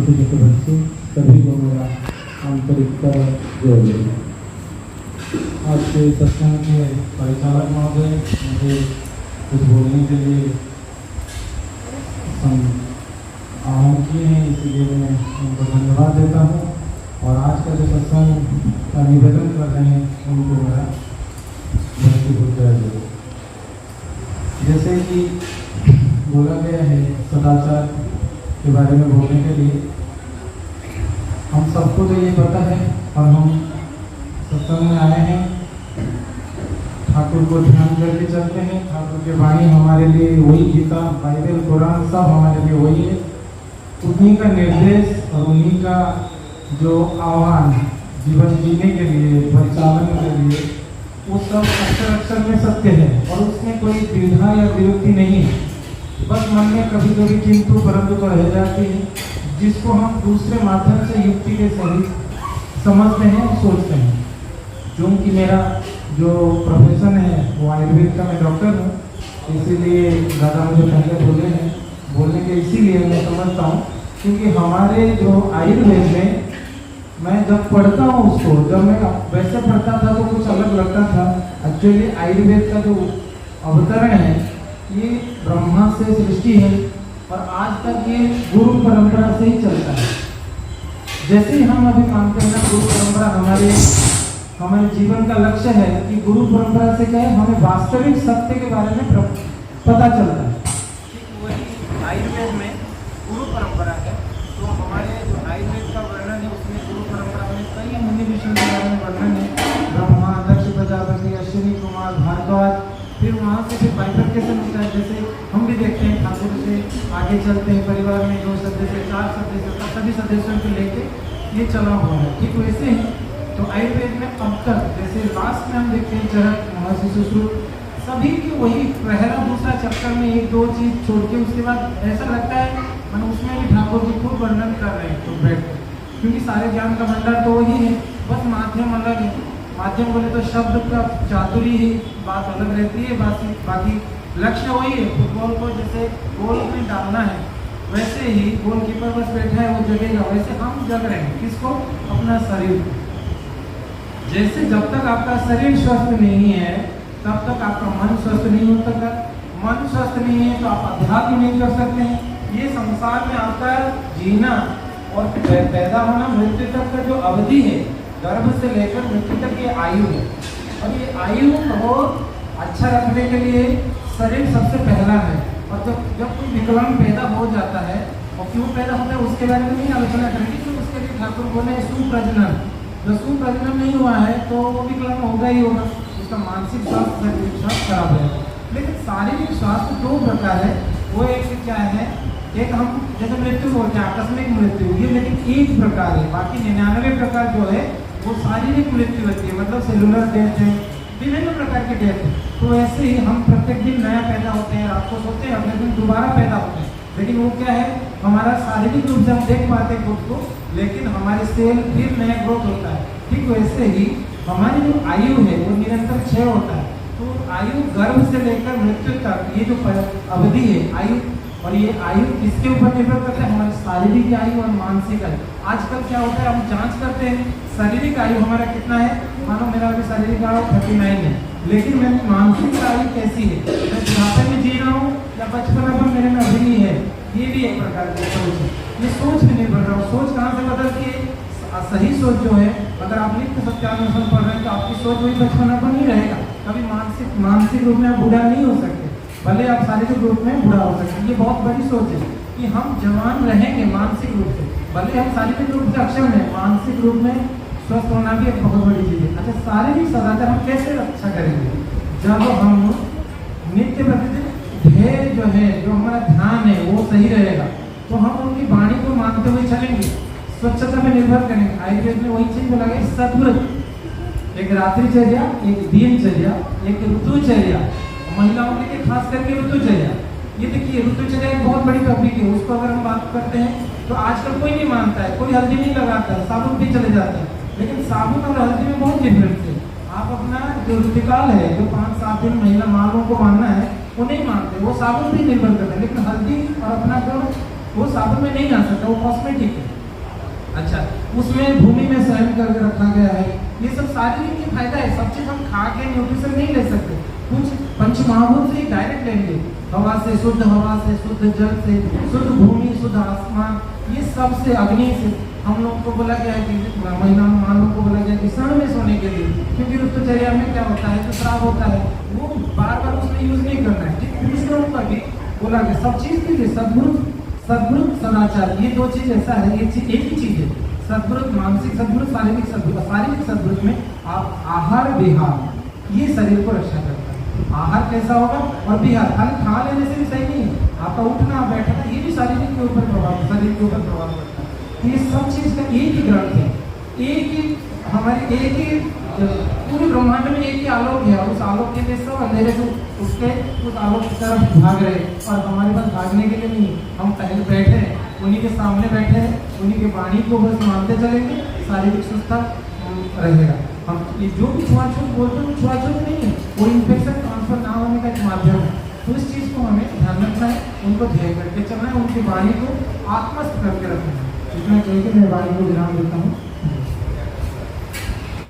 छोटे छोटे बच्चे सभी को मेरा आंतरिक कर जोड़े। आज के सत्संग के परिचालक महोदय मुझे कुछ बोलने के लिए आह्वान किए हैं, इसीलिए मैं उनको धन्यवाद देता हूँ। और आज का जो सत्संग का निवेदन कर रहे हैं उनको मेरा बहुत बहुत जय। जैसे कि बोला गया है सदाचार के बारे में बोलने के लिए, हम सबको तो ये पता है और हम सत्संग में आए हैं, ठाकुर को ध्यान करके चलते हैं। ठाकुर के वाणी हमारे लिए वही, गीता बाइबल कुरान सब हमारे लिए वही है। उन्हीं का निर्देश और उन्हीं का जो आह्वान जीवन जीने के लिए, परिचालन के लिए, वो सब अक्षर अक्षर में सत्य है और उसमें कोई द्विधा या विरुक्ति नहीं है। बस मन में कभी कभी किंतु परंतु तो रह जाती है, जिसको हम दूसरे माध्यम से युक्ति के सहित समझते हैं और सोचते हैं। क्योंकि मेरा जो प्रोफेशन है वो आयुर्वेद का, मैं डॉक्टर हूँ, इसीलिए दादा मुझे पहले बोले हैं, बोलने के इसीलिए मैं समझता हूँ क्योंकि हमारे जो आयुर्वेद में मैं जब पढ़ता हूँ उसको, जब मैं वैसे पढ़ता था तो कुछ अलग लगता था। एक्चुअली आयुर्वेद का जो अवतरण है ये ब्रह्मा से सृष्टि है और आज तक ये गुरु परंपरा से ही चलता है। जैसे ही हम अभी मानते हैं ना गुरु परंपरा हमारे जीवन का लक्ष्य है कि गुरु परंपरा से क्या है, हमें वास्तविक सत्य के बारे में पता चलता है। वही आयुर्वेद में गुरु परंपरा है, तो हमारे जो आयुर्वेद का वर्णन है उसमें गुरु परंपरा में कई मुनि ऋषियों के बारे में वर्णन है। ब्रह्मा, दक्ष प्रजापति, अश्विनी कुमार, भारद्वाज, फिर वहाँ से फिर बाइफर्केशन होता है। जैसे हम भी देखते हैं ठाकुर से आगे चलते हैं, परिवार में 2 सदस्य, 4 सदस्य, सभी सदस्यों को लेके ये चला हुआ है। ठीक वैसे ही तो आयुर्वेद में अब तक जैसे लास्ट में हम देखते हैं चरक, महर्षि सुश्रुत, सभी की वही पहला दूसरा चैप्टर में 1-2 चीज छोड़ के उसके बाद ऐसा लगता है मन उसमें भी ठाकुर जी खूब वर्णन कर रहे हैं तो बैठ कर, क्योंकि सारे ज्ञान का भंडार तो वही है, बस माध्यम अलग है। माध्यम बोले तो शब्द का चातुरी ही बात अलग रहती है, बाकी लक्ष्य वही है। फुटबॉल को जैसे गोल में डालना है वैसे ही गोलकीपर बस बैठा है वो जगेगा, वैसे हम जग रहे हैं किसको, अपना शरीर। जैसे जब तक आपका शरीर स्वस्थ नहीं है तब तक आपका मन स्वस्थ नहीं हो सकता, मन स्वस्थ नहीं है तो आप अध्यात्म नहीं कर सकते हैं। ये संसार में आपका जीना और पैदा होना, मृत्यु तक का जो अवधि है, गर्भ से लेकर मृत्यु तक ये आयु है। और ये आयु को अच्छा रखने के लिए शरीर सबसे पहला है। और जब कोई विकलांग पैदा हो जाता है, और क्यों पैदा होता है उसके बारे में नहीं आलोचना करेंगे, तो उसके लिए ठाकुर बोले सुप्रजनन। जो सुप्रजनन नहीं हुआ है तो वो विकलांग होगा ही होगा, उसका मानसिक स्वास्थ्य, शारीरिक स्वास्थ्य खराब है। लेकिन शारीरिक स्वास्थ्य 2 प्रकार है। वो एक क्या है, एक हम जैसे मृत्यु बोलते हैं आकस्मिक मृत्यु, ये लेकिन 1 प्रकार है, बाकी 99 प्रकार जो है वो शारीरिक मृत्यु होती है, मतलब सेलुलर डेथ है, विभिन्न प्रकार की डेथ है। तो ऐसे ही हम प्रत्येक दिन नया पैदा होते हैं, रात को सोते हैं, अगले दिन दोबारा पैदा होते हैं। लेकिन वो क्या है, हमारा शारीरिक रूप से हम देख पाते हैं खुद को, लेकिन हमारे सेल फिर नया ग्रोथ होता है। ठीक वैसे ही हमारी जो आयु है वो निरंतर क्षय होता है। तो आयु गर्भ से लेकर मृत्यु तक ये जो अवधि है आयु, और ये आयु किसके ऊपर निर्भर करता है, हमारी शारीरिक आयु और मानसिक आयु। आजकल क्या होता है, हम जांच करते हैं शारीरिक आयु हमारा कितना है, मानो मेरा अभी शारीरिक आयु 39 है, लेकिन मेरी मानसिक आयु कैसी है, मैं बुढ़ापे में जी रहा हूँ या बचपन मेरे में अभी नहीं है, ये भी एक प्रकार की सोच है। ये सोच भी निर्भर रहा हूँ, सोच कहाँ से बदलती है, सही सोच जो है, अगर आप नित्य सत्यान्वेषण पढ़ रहे हैं तो आपकी सोच वही बचपनापन नहीं रहेगा। कभी मानसिक रूप में आप बूढ़ा नहीं हो सकते, भले आप शारीरिक रूप में बूढ़ा हो सकते। ये बहुत बड़ी सोच है कि हम जवान रहेंगे मानसिक रूप से, भले हम शारीरिक रूप से अक्षम है, मानसिक रूप में स्वस्थ होना भी एक बहुत बड़ी चीज़ है। अच्छा, शारीरिक सदाचार हम कैसे रक्षा करेंगे, जब हम नित्य प्रतिदिन ध्येय जो है, जो हमारा ध्यान है वो सही रहेगा, तो हम उनकी वाणी को मानते हुए चलेंगे, स्वच्छता में निर्भर करेंगे। आयुर्वेद में वही चीज बोला गया, सतव्रत, एक रात्रिचर्या, एक दिनचर्या, एक ऋतुचर्या, महिलाओं के लिए खास करके ऋतुचर्या। ये देखिए ऋतुचर्या एक बहुत बड़ी टॉपिक है, उसको अगर हम बात करते हैं तो आजकल कोई नहीं मानता है, कोई हल्दी नहीं लगाता है, साबुन भी चले जाते हैं, लेकिन साबुन और हल्दी में बहुत डिफरेंस है। आप अपना जो ऋतुकाल है, जो 5-7 दिन महिला मालों को मानना है वो नहीं मानते, वो साबुन भी निर्भर करते हैं, लेकिन हल्दी और अपना जो वो साबुन में नहीं आ सकता, वो कॉस्मेटिक है। अच्छा, उसमें भूमि में शयन करके रखा गया है। ये सब शारीरिक के फायदा है। सब चीज हम खा के न्यूट्रिशन नहीं ले सकते, कुछ पंच महाभूत से ही डायरेक्ट लेंगे। हवा से, शुद्ध हवा से, शुद्ध जल से, शुद्ध भूमि, शुद्ध आसमान, ये सब से, अग्नि से। हम लोग को बोला गया है कि महिला मानव को बोला गया कि क्षण में सोने के लिए, क्योंकि ऋतुचर्या में क्या होता है, जो श्राव होता है वो बार बार उसमें यूज नहीं करना है। ठीक, पुरुष लोगों का भी बोला गया सब चीज के लिए सद्गुरु सदाचार, ये दो चीज ऐसा है, ये चीज एक ही चीज है। सद्गुरु मानसिक सद्गुरु, शारीरिक सद्गुरु। शारीरिक सद्गुरु में आप आहार विहार, ये शरीर को रक्षा करता है। आहार कैसा होगा और विहार, खाली खा लेने से भी सही नहीं है। आपका उठना बैठना ये भी शारीरिक के ऊपर प्रभाव, शरीर के ऊपर प्रभाव पड़ता है। ये सब चीज का एक ही ग्रंथ है, एक ही हमारे, एक ही पूरे ब्रह्मांड में एक ही आलोक है। और उस आलोक के लिए सब अंधेरे से उसके उस आलोक की तरफ भाग रहे, और हमारे पास भागने के लिए नहीं। हम पहले बैठे हैं, उन्हीं के सामने बैठे हैं, उन्हीं के वाणी को बस मानते चलेंगे, शारीरिक सुस्ता रहेगा। हम ये जो भी छुआछूत बोलते हैं वो छुआछूत नहीं है, वो इन्फेक्शन ट्रांसफर ना होने का एक माध्यम है। तो इस चीज़ को हमें ध्यान रखना है, उनको ध्येय करके चलना है, उनकी वाणी को आत्मस्थ करके रखना है। इतना कह के मैं वाणी को विराम देता हूँ।